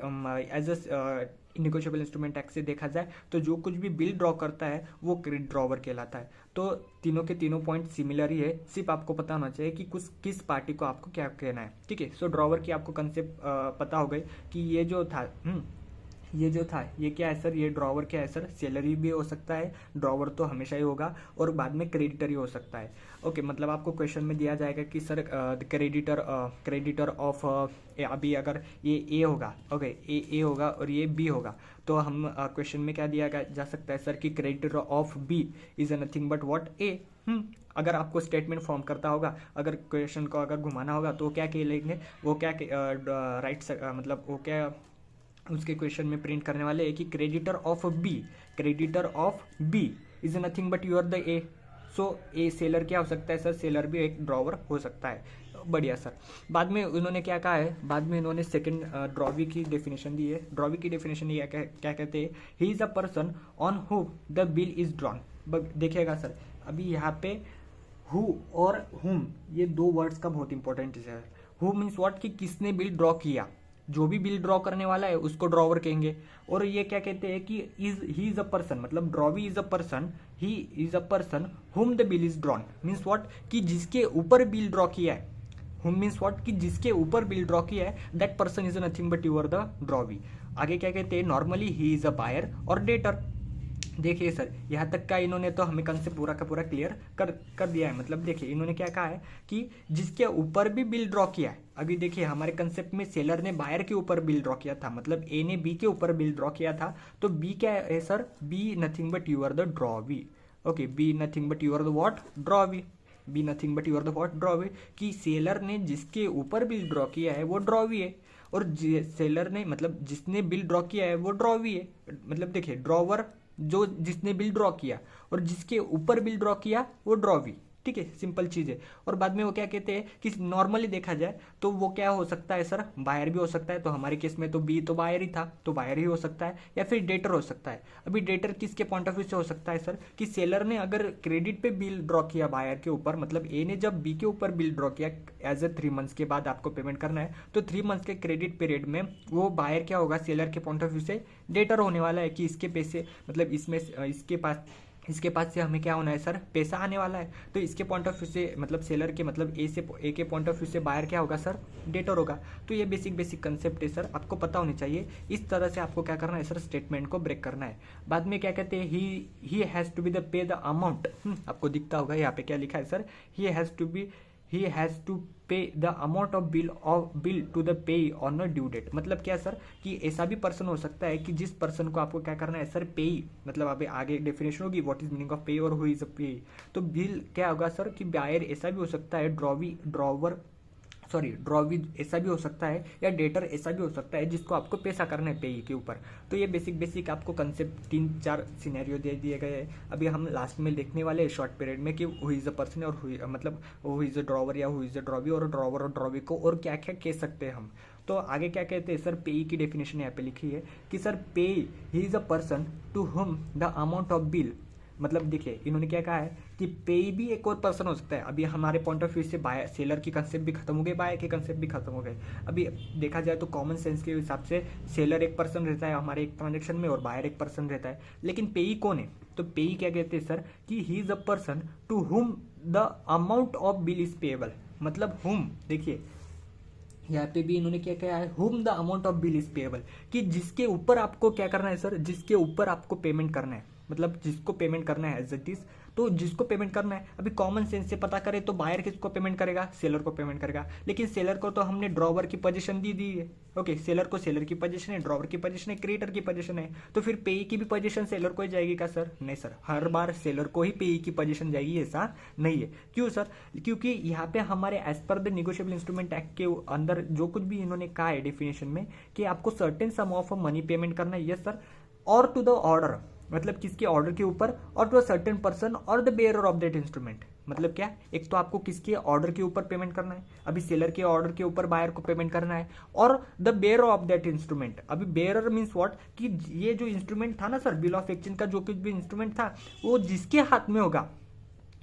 as a negotiable instrument act से देखा जाए तो जो कुछ भी बिल ड्रॉ करता है वो क्रेडिट ड्रॉवर कहलाता है। तो तीनों के तीनों पॉइंट सिमिलर ही है, सिर्फ आपको पता होना चाहिए कि किस पार्टी को आपको क्या कहना है। ठीक है, सो ड्रॉवर की आपको कंसेप्ट पता हो गई कि ये जो था ये क्या है सर, ये ड्रॉवर क्या है सर, सैलरी भी हो सकता है, ड्रॉवर तो हमेशा ही होगा, और बाद में क्रेडिटर ही हो सकता है। ओके, मतलब आपको क्वेश्चन में दिया जाएगा कि सर क्रेडिटर ऑफ अभी अगर ये ए होगा, ओके ए होगा और ये बी होगा, तो हम क्वेश्चन में क्या दिया जा सकता है सर कि creditor of B is nothing but what A. अगर आपको स्टेटमेंट फॉर्म करता होगा, अगर क्वेश्चन को अगर घुमाना होगा तो क्या कह लेंगे, वो क्या राइट मतलब वो क्या उसके क्वेश्चन में प्रिंट करने वाले हैं कि creditor of B is nothing but your the A. So a seller क्या हो सकता है सर, सेलर भी एक ड्रॉवर हो सकता है। बढ़िया सर। बाद में उन्होंने क्या कहा है, बाद में इन्होंने सेकंड ड्रॉवी की डेफिनेशन दी है। ड्रॉवी की डेफिनेशन ये क्या कहते हैं, ही is a person on who the bill is drawn. देखिएगा सर, अभी यहाँ पे हु और हुम ये 2 वर्ड्स का बहुत इंपॉर्टेंट है। हु मीन्स व्हाट, कि किसने बिल ड्रॉ किया, जो भी बिल ड्रॉ करने वाला है उसको ड्रॉवर कहेंगे। और ये क्या कहते हैं कि ही इज अ पर्सन, मतलब drawee is a person, he is a person whom the bill is drawn, means what, कि जिसके ऊपर बिल ड्रॉ किया है। हुम मीन्स व्हाट, कि जिसके ऊपर बिल ड्रॉ किया है, that person is nothing but your the drawee. आगे क्या कहते हैं, normally he is a buyer और डेटर। देखिए सर, यहाँ तक का इन्होंने तो हमें कंसेप्ट पूरा का पूरा क्लियर कर दिया है। मतलब देखिए इन्होंने क्या कहा है कि जिसके ऊपर भी बिल ड्रॉ किया है। अभी देखिए हमारे कंसेप्ट में सेलर ने बायर के ऊपर बिल ड्रॉ किया था, मतलब ए ने बी के ऊपर बिल ड्रॉ किया था, तो बी क्या है sir, B nothing but your the drawee. Okay, B nothing but your the what, drawee. B nothing but your the what, drawee, कि सेलर ने जिसके ऊपर बिल ड्रॉ किया है वो ड्रॉवी है, और सेलर ने मतलब जिसने बिल ड्रॉ किया है वो ड्रॉवी है। मतलब देखिए ड्रॉवर जो जिसने बिल ड्रॉ किया और जिसके ऊपर बिल ड्रॉ किया वो ड्रॉवी। ठीक है, सिंपल चीज है। और बाद में वो क्या कहते हैं कि नॉर्मली देखा जाए तो वो क्या हो सकता है सर, बायर भी हो सकता है। तो हमारे केस में तो बी तो बायर ही था, तो बायर ही हो सकता है, या फिर डेटर हो सकता है। अभी डेटर किसके पॉइंट ऑफ व्यू से हो सकता है सर, कि सेलर ने अगर क्रेडिट पे बिल ड्रॉ किया बायर के ऊपर, मतलब ए ने जब बी के ऊपर बिल ड्रॉ किया एज ए 3 मंथ्स के बाद आपको पेमेंट करना है, तो 3 मंथ्स के क्रेडिट पीरियड में वो बायर क्या होगा, सेलर के पॉइंट ऑफ व्यू से डेटर होने वाला है, कि इसके पैसे मतलब इसमें इसके पास से हमें क्या होना है सर, पैसा आने वाला है। तो इसके पॉइंट ऑफ व्यू से मतलब सेलर के मतलब ए के पॉइंट ऑफ व्यू से बायर क्या होगा सर, डेटर होगा। तो ये बेसिक कंसेप्ट है सर, आपको पता होनी चाहिए। इस तरह से आपको क्या करना है सर, स्टेटमेंट को ब्रेक करना है। बाद में क्या कहते हैं, he has to be the pay the amount. आपको दिखता होगा यहाँ पे क्या लिखा है sir, he has to pay the amount of bill to the pay on a due date। मतलब क्या सर, कि ऐसा भी पर्सन हो सकता है कि जिस पर्सन को आपको क्या करना है सर, पे, मतलब अभी आगे डेफिनेशन होगी व्हाट इज मीनिंग ऑफ पे और हु इज अ पे। तो बिल क्या होगा सर, कि बायर ऐसा भी हो सकता है, ड्रॉवी ऐसा भी हो सकता है, या डेटर ऐसा भी हो सकता है जिसको आपको पैसा करना है पे के ऊपर। तो ये बेसिक आपको कंसेप्ट 3-4 सिनेरियो दे दिए गए हैं। अभी हम लास्ट में देखने वाले हैं शॉर्ट पीरियड में कि हु इज अ पर्सन और मतलब हु इज अ ड्रॉवर या हु इज अ ड्रॉवी, और ड्रॉवर और ड्रॉवी को और क्या क्या कह सकते हैं हम। तो आगे क्या कहते हैं सर, पे की डेफिनेशन यहाँ पे लिखी है कि sir payee is a person to whom the amount of bill मतलब देखिए इन्होंने क्या कहा है कि पेई भी एक और पर्सन हो सकता है। अभी हमारे पॉइंट ऑफ व्यू से बायर सेलर की कंसेप्ट भी खत्म हो गई, बायर के कंसेप्ट भी खत्म हो गए। अभी देखा जाए तो कॉमन सेंस के हिसाब से सेलर एक पर्सन रहता है हमारे एक ट्रांजेक्शन में और बायर एक पर्सन रहता है। लेकिन पेई कौन है? तो पेई क्या कहते हैं सर कि he is a person to whom the amount of bill is payable. मतलब हुम, देखिए यहाँ पे भी इन्होंने क्या कहा है, हुम the amount of bill is payable, कि जिसके ऊपर आपको क्या करना है सर, जिसके ऊपर आपको पेमेंट करना है, मतलब जिसको पेमेंट करना है एज इट इज। तो जिसको पेमेंट करना है, अभी कॉमन सेंस से पता करें तो बायर किसको पेमेंट करेगा? सेलर को पेमेंट करेगा। लेकिन सेलर को तो हमने ड्रॉवर की पोजीशन दी है। ओके, सेलर को सेलर की पोजीशन है, ड्रॉवर की पोजीशन है, क्रिएटर की पोजीशन है। तो फिर पेई की भी पोजीशन सेलर को ही जाएगी क्या सर? नहीं सर, हर बार सेलर को ही पेई की पोजीशन जाएगी ऐसा नहीं है। क्यों सर? क्योंकि यहाँ पे हमारे as per the negotiable instrument act के अंदर जो कुछ भी इन्होंने कहा है डेफिनेशन में कि आपको certain sum of money payment करना है, यस सर, और टू द ऑर्डर, मतलब किसके ऑर्डर के ऊपर, और टू अ सर्टेन पर्सन और the bearer of that instrument. मतलब क्या, एक तो आपको किसके ऑर्डर के ऊपर पेमेंट करना है, अभी सेलर के ऑर्डर के ऊपर बायर को पेमेंट करना है, और the bearer of that instrument. अभी बेयरर मींस व्हाट, कि ये जो इंस्ट्रूमेंट था ना सर, बिल ऑफ एक्सचेंज का जो कुछ भी इंस्ट्रूमेंट था, वो जिसके हाथ में होगा,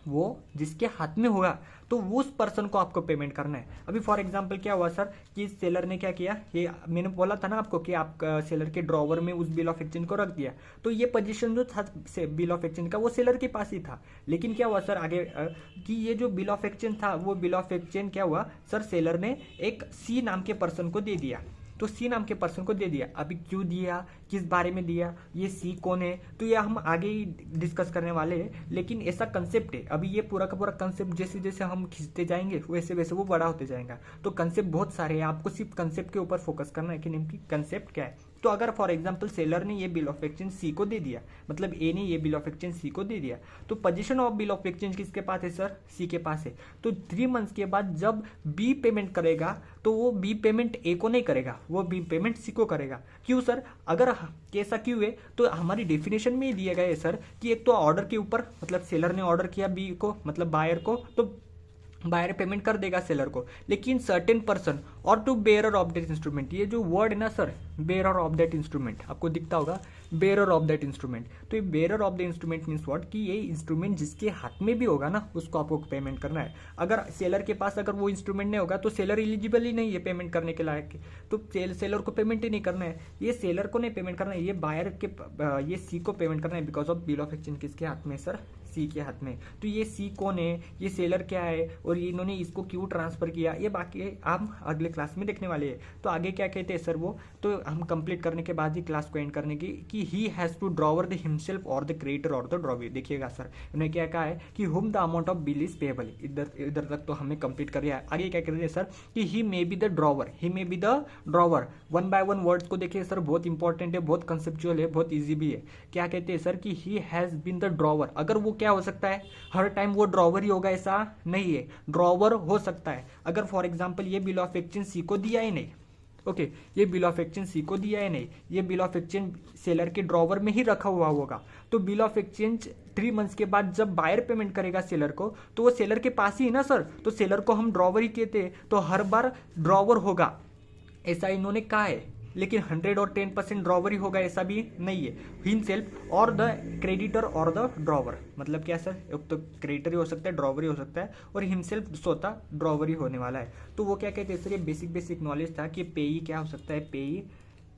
वो जिसके हाथ में होगा तो उस पर्सन को आपको पेमेंट करना है। अभी फॉर एग्जांपल क्या हुआ सर कि सेलर ने क्या किया, ये मैंने बोला था ना आपको कि आप सेलर के ड्रॉवर में उस बिल ऑफ एक्सचेंज को रख दिया, तो ये पोजीशन जो था बिल ऑफ एक्सचेंज का वो सेलर के पास ही था। लेकिन क्या हुआ सर आगे कि ये जो बिल ऑफ एक्सचेंज था, वो बिल ऑफ एक्सचेंज क्या हुआ सर, सेलर ने एक सी नाम के पर्सन को दे दिया। तो सी नाम के पर्सन को दे दिया। अभी क्यों दिया, किस बारे में दिया, ये सी कौन है, तो ये हम आगे ही डिस्कस करने वाले हैं। लेकिन ऐसा कंसेप्ट है, अभी ये पूरा का पूरा कंसेप्ट जैसे जैसे हम खींचते जाएंगे वैसे वैसे वो बड़ा होते जाएगा। तो कंसेप्ट बहुत सारे हैं, आपको सिर्फ कंसेप्ट के ऊपर फोकस करना है कि निम्न कंसेप्ट क्या है। तो अगर फॉर एग्जांपल सेलर ने ये बिल ऑफ एक्सचेंज सी को दे दिया, मतलब ए ने ये बिल ऑफ एक्सचेंज सी को दे दिया, तो position of bill of exchange किसके पास है सर? सी के पास है। तो 3 मंथ्स के बाद जब बी पेमेंट करेगा तो वो बी पेमेंट ए को नहीं करेगा, वो बी पेमेंट सी को करेगा। क्यों सर? अगर कैसा क्यों है, तो हमारी डेफिनेशन में ही दिया गया है सर कि एक तो ऑर्डर के ऊपर, मतलब सेलर ने ऑर्डर किया बी को, मतलब बायर को, तो बायर पेमेंट कर देगा सेलर को। लेकिन certain person or to bearer of that instrument, ये जो वर्ड है ना sir, bearer of that instrument, आपको दिखता होगा बेयरर ऑफ दैट इंस्ट्रूमेंट। तो ये bearer of the instrument means what, कि ये इंस्ट्रूमेंट जिसके हाथ में भी होगा ना, उसको आपको पेमेंट करना है। अगर सेलर के पास अगर वो इंस्ट्रूमेंट नहीं होगा तो सेलर एलिजिबल ही नहीं है पेमेंट करने के लायक, तो सेलर को पेमेंट ही नहीं करना है। ये सेलर को नहीं पेमेंट करना है, ये बायर के ये सी को पेमेंट करना है, because of bill of exchange किसके हाथ में सर? सी के हाथ में। तो ये सी कौन है, ये सेलर क्या है, और इन्होंने इसको क्यों ट्रांसफर किया, ये बाकी हम अगले क्लास में देखने वाले हैं। तो आगे क्या कहते हैं सर वो, तो हम कंप्लीट करने के बाद ही क्लास को एंड करने की, कि he has to drawer the himself or the creator or the drawer. देखिएगा सर उन्होंने क्या कहा है कि whom the amount of bill is payable, इधर तक तो हमने कंप्लीट कर लिया है। आगे क्या कहते हैं सर कि he may be the drawer, he may be the drawer. 1 by 1 words को देखिए सर, बहुत इंपॉर्टेंट है, बहुत कंसेप्चुअल है, बहुत ईजी भी है। क्या कहते हैं सर कि he has been the drawer. अगर वो क्या हो सकता है, हर टाइम वो ड्रॉवर ही होगा ऐसा नहीं है, ड्रॉवर हो सकता है। अगर फॉर एग्जांपल ये बिल ऑफ एक्सचेंज सी को दिया ही नहीं, ओके, ये बिल ऑफ एक्सचेंज सी को दिया है नहीं, ये बिल ऑफ एक्सचेंज सेलर के ड्रॉवर में ही रखा हुआ होगा, तो बिल ऑफ एक्सचेंज 3 मंथ्स के बाद जब बायर पेमेंट करेगा सेलर को, तो वो सेलर के पास ही है ना सर, तो सेलर को हम ड्रॉवर ही कहते हैं, तो हर बार ड्रॉवर होगा ऐसा इन्होंने कहा है। लेकिन 100 और 10% ड्रॉवर ही होगा ऐसा भी नहीं है। हिमसेल्फ और द क्रेडिटर और द ड्रॉवर, मतलब क्या सर, एक तो क्रेडिटर ही हो सकता है, ड्रॉवर ही हो सकता है, और हिमसेल्फ स्वतः ड्रॉवर ही होने वाला है। तो वो क्या कहते हैं सर, ये बेसिक नॉलेज था कि पेई क्या हो सकता है,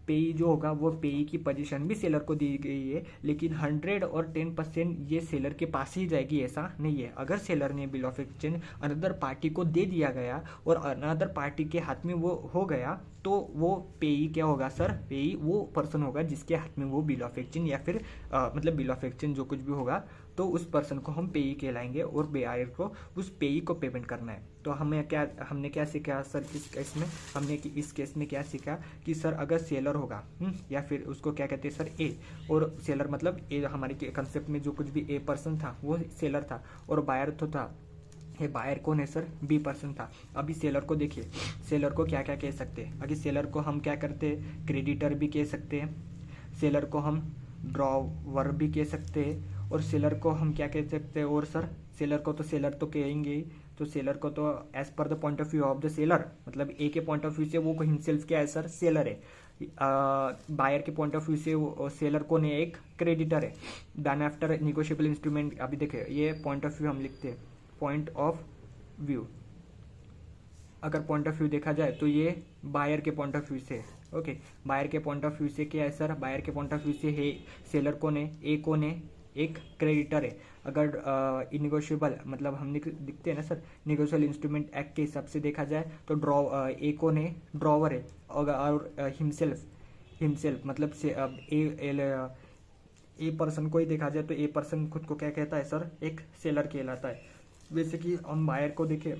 पेई जो होगा वो पेई की पोजीशन भी सेलर को दी गई है, लेकिन 100 और 10% ये सेलर के पास ही जाएगी ऐसा नहीं है। अगर सेलर ने bill of exchange another party को दे दिया गया और अनदर पार्टी के हाथ में वो हो गया, तो वो पेई क्या होगा सर, पेई वो पर्सन होगा जिसके हाथ में वो बिल ऑफ एक्सचेंज या फिर मतलब बिल ऑफ एक्सचेंज जो कुछ भी होगा, तो उस पर्सन को हम पेई कहलाएंगे, और बायर को उस पेई को पेमेंट करना है। तो हमने क्या सीखा सर इस केस में, हमने कि इस केस में क्या सीखा कि सर अगर सेलर होगा या फिर उसको क्या कहते हैं सर ए, और सेलर मतलब ए, हमारे कंसेप्ट में जो कुछ भी ए पर्सन था वो सेलर था, और बायर तो था, ये बायर कौन है सर, बी पर्सन था। अभी सेलर को देखिए, सेलर को क्या क्या कह सकते हैं, अभी सेलर को हम क्या करते हैं, क्रेडिटर भी कह सकते हैं, सेलर को हम ड्रॉवर भी कह सकते हैं, और सेलर को हम क्या कह सकते हैं, और सर सेलर को तो सेलर तो कहेंगे ही, तो सेलर को तो एज पर the point of view of the seller, मतलब ए के पॉइंट ऑफ व्यू से वो हिमसेल्फ क्या है सर, सेलर है। बायर के पॉइंट ऑफ व्यू से वो सेलर कौन है, एक क्रेडिटर है। देन आफ्टर निगोशिएबल इंस्ट्रूमेंट, अभी देखिए ये पॉइंट ऑफ व्यू हम लिखते हैं, पॉइंट ऑफ व्यू, अगर पॉइंट ऑफ व्यू देखा जाए तो ये बायर के पॉइंट ऑफ व्यू से, ओके बायर के पॉइंट ऑफ व्यू से क्या है सर, बायर के पॉइंट ऑफ व्यू से है सेलर कौन है, ए कौन है, एक क्रेडिटर है। अगर इनिगोशिएबल मतलब हम दिखते हैं ना सर, निगोशिएबल इंस्ट्रूमेंट एक्ट के हिसाब से देखा जाए तो ए कौन है, ड्रॉवर है, और हिमसेल्फ मतलब से ए पर्सन को ही देखा जाए तो ए पर्सन खुद को क्या कहता है सर, एक सेलर कहलाता है। वैसे कि हम बायर को देखें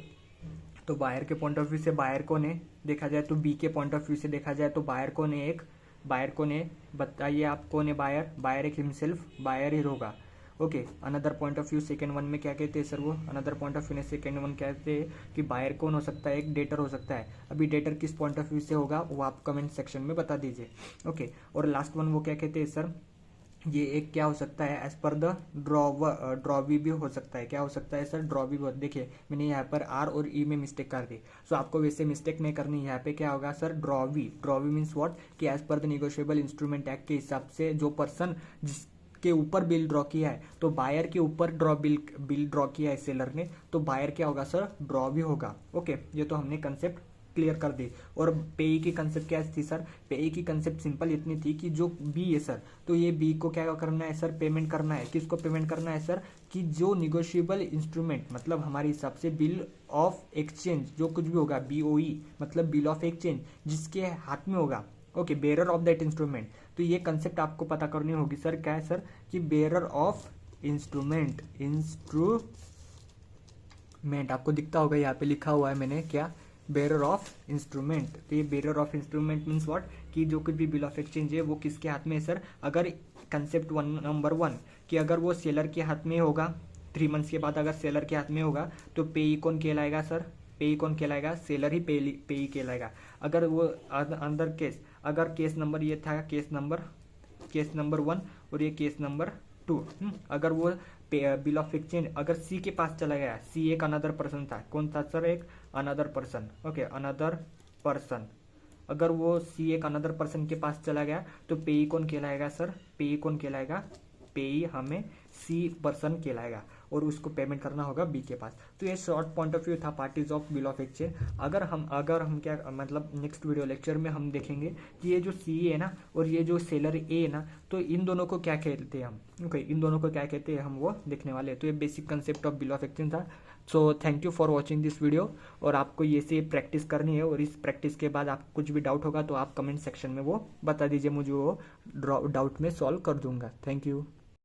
तो बायर के पॉइंट ऑफ व्यू से बायर कौन है देखा जाए तो बी के पॉइंट ऑफ व्यू से देखा जाए तो बायर कौन है, एक बायर कौन है, बताइए आप कौन है बायर, बायर एक हिमसेल्फ बायर ही होगा। Okay another point of view second one में क्या कहते हैं सर, वो अनदर पॉइंट ऑफ व्यू ने सेकेंड वन कहते हैं कि बायर कौन हो सकता है, एक डेटर हो सकता है। अभी डेटर किस पॉइंट ऑफ व्यू से होगा वो आप कमेंट सेक्शन में बता दीजिए। ओके और लास्ट वन वो क्या कहते हैं सर, ये एक क्या हो सकता है, एज पर द ड्रॉवी भी हो सकता है, क्या हो सकता है सर, ड्रॉवी भी। देखिए मैंने यहाँ पर आर और ई में मिस्टेक कर दी, सो आपको वैसे मिस्टेक नहीं करनी। यहाँ पे क्या होगा सर, ड्रॉवी, ड्रॉवी मीन्स व्हाट कि एज पर द निगोशिएबल इंस्ट्रूमेंट एक्ट के हिसाब से जो पर्सन जिसके ऊपर बिल ड्रॉ किया है, तो बायर के ऊपर बिल ड्रॉ किया है सेलर ने, तो बायर क्या होगा सर, ड्रॉवी होगा। ओके ये तो हमने कंसेप्ट क्लियर कर दी। और पेई की कंसेप्ट क्या थी सर, पेई की कंसेप्ट सिंपल इतनी थी कि जो बी है सर, तो ये बी को क्या करना है सर, पेमेंट करना है। किसको पेमेंट करना है सर, कि जो निगोशिएबल इंस्ट्रूमेंट मतलब हमारे हिसाब से बिल ऑफ एक्सचेंज जो कुछ भी होगा, बीओई मतलब बिल ऑफ एक्सचेंज जिसके हाथ में होगा, okay bearer of that instrument. तो ये कंसेप्ट आपको पता करनी होगी सर, क्या है सर, कि बेरर ऑफ इंस्ट्रूमेंट, आपको दिखता होगा यहाँ पे लिखा हुआ है मैंने क्या, बेरर ऑफ इंस्ट्रूमेंट। तो ये bearer of instrument means what कि जो कुछ भी बिल ऑफ एक्सचेंज है वो किसके हाथ में है सर, अगर कंसेप्ट नंबर वन कि अगर वो सेलर के हाथ में होगा, 3 मंथ्स के बाद अगर सेलर के हाथ में होगा तो पेई कौन कहलाएगा सर, पेई कौन कहलाएगा, सेलर ही पेई कहलाएगा। अगर वो अंदर केस, अगर केस नंबर ये था केस नंबर 1 और ये केस नंबर 2, अगर वो बिल ऑफ एक्सचेंज अगर सी के पास चला गया, सी एक अनदर पर्सन था, कौन था सर, एक another person, okay another person, अगर वो सी एक अनदर पर्सन के पास चला गया तो पेई कौन कहलाएगा सर, पेई कौन कहलाएगा, पेई हमें सी पर्सन कहलाएगा और उसको पेमेंट करना होगा बी के पास। तो ये शॉर्ट पॉइंट ऑफ व्यू था parties of bill of exchange. अगर हम क्या मतलब नेक्स्ट वीडियो लेक्चर में हम देखेंगे कि ये जो सी है ना और ये जो सेलर ए है ना, तो इन दोनों को क्या कहते हैं हम, ओके इन दोनों को क्या कहते हैं हम वो देखने वाले हैं। तो ये basic concept of bill of exchange था। So thank you for watching this video. और आपको ये से प्रैक्टिस करनी है और इस प्रैक्टिस के बाद आपको कुछ भी डाउट होगा तो आप कमेंट सेक्शन में वो बता दीजिए, मुझे वो डाउट में सॉल्व कर दूंगा। Thank you.